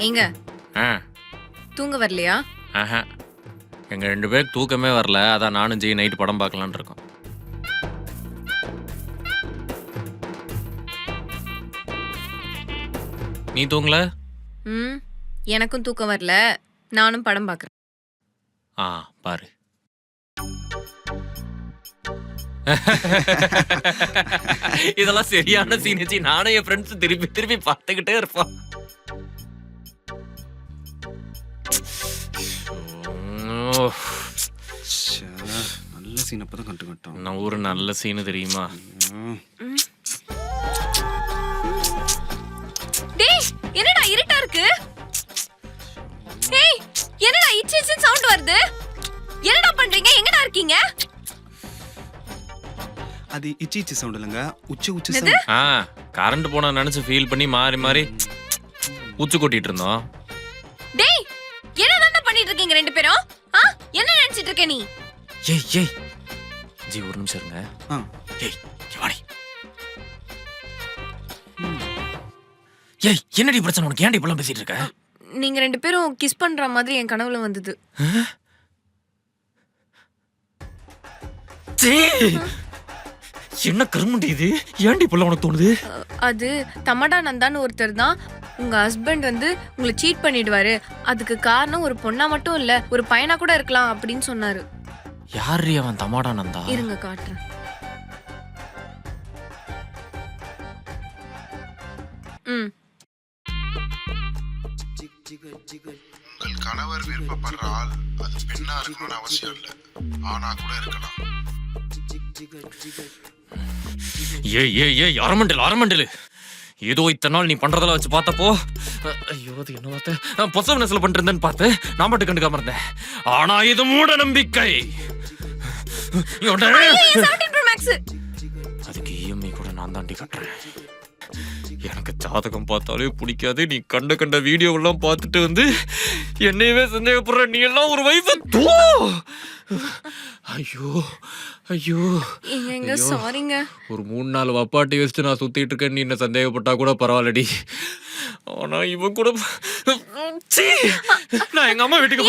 ஏங்க ஆ தூங்க வரலையா? ஆஹா எங்கள் 2 பேருக்கு தூக்கமே வரல. அதான் நானும் ஜெய் நைட்டு படம் பார்க்கலான்னு இருக்கோம். நீ தூங்கல? ம் எனக்கும் தூக்கம் வரல. நானும் படம் பார்க்குறேன். ஆ பாரு. இதெல்லாம் சரியான சீனச்சி. நானும் என் ஃப்ரெண்ட்ஸ் திருப்பி திருப்பி பார்த்துக்கிட்டே இருப்போம். நல்ல சீன் அப்பதான் கண்டுக்கிட்டோம். நான் ஒரு நல்ல சீனு தெரியுமா? டேய் என்னடா இருட்டா இருக்கு? டேய் என்னடா இச்சி சவுண்ட் வருது? என்னடா பண்றீங்க? எங்கடா இருக்கீங்க? அது இச்சி சவுண்ட் இல்லங்க, உச்சி என்னது? சவுண்ட். ஆ கரண்ட் போனா நினைச்சு ஃபீல் பண்ணி மாறி மாறி உச்சு கொட்டிட்டு இருந்தோம். டேய் என்னடா பண்ணிட்டு இருக்கீங்க ரெண்டு பேரும்? என்ன நினைச்சிட்டு இருக்க நீ? ஏய் ஏய் ஜி ஒரு நிமிஷம் இருங்க. ஏய் இங்க வாடி. ஏய் என்னடி பிரச்சனை உனக்கு? ஏன்டி இப்பலாம் பேசிட்டு இருக்க? நீங்க ரெண்டு பேரும் கிஸ் பண்ற மாதிரி என் கனவுல வந்தது. என்ன கருமண்டி இது? ஏன்டி இப்பலாம் உனக்கு தோணுது? அது தமடா நந்தான்னு ஒருத்தர் தான் உங்க ஹஸ்பண்ட் வந்து உங்களை சீட் பண்ணிடுவாரு, அதுக்கு காரணம் ஒரு பொண்ணா மட்டும் இல்ல ஒரு பையனா கூட இருக்கலாம் அப்படின்னு சொன்னாரு. யாரு அவன்? தமாடா நந்தா? இருங்க காட்டுறேன். உங்கள் கணவர் விருப்பப்படுற ஆள் அது பெண்ணா இருக்கணும்னு அவசியம் இல்லை, ஆனா கூட இருக்கலாம். ஏய் ஏய் ஏய் அரமண்டல் ஏதோ இத்தனை நாள் நீ பண்றதெல்லாம் வச்சு பார்த்தப்போ ஐயோ அது என்ன வார்த்தை பொசவனஸ்ல பண்ணிருந்தேன்னு பார்த்து நான் மட்டும் கண்டுக்காம இருந்தேன். ஆனா இது மூட நம்பிக்கை. அதுக்கு இஎம்ஐ கூட நான் தாண்டி கட்டுறேன். எனக்கு ஜாதகம் பார்த்தாலே பிடிக்காது. நீ கண்ட வீடியோ எல்லாம் பார்த்துட்டு வந்து என்னையவே சந்தேகப்படுற. நீ எல்லாம் ஒரு வைஃப். ஐயோ ஐயோ எங்க சாரிங்க. ஒரு 3-4 வப்பாட்டி வச்சுட்டு நான் சுத்திட்டு இருக்கேன். நீ என்ன சந்தேகப்பட்டா கூட பரவாயில்லடி. ஆனா இவன் கூட நான் எங்க அம்மா வீட்டுக்கு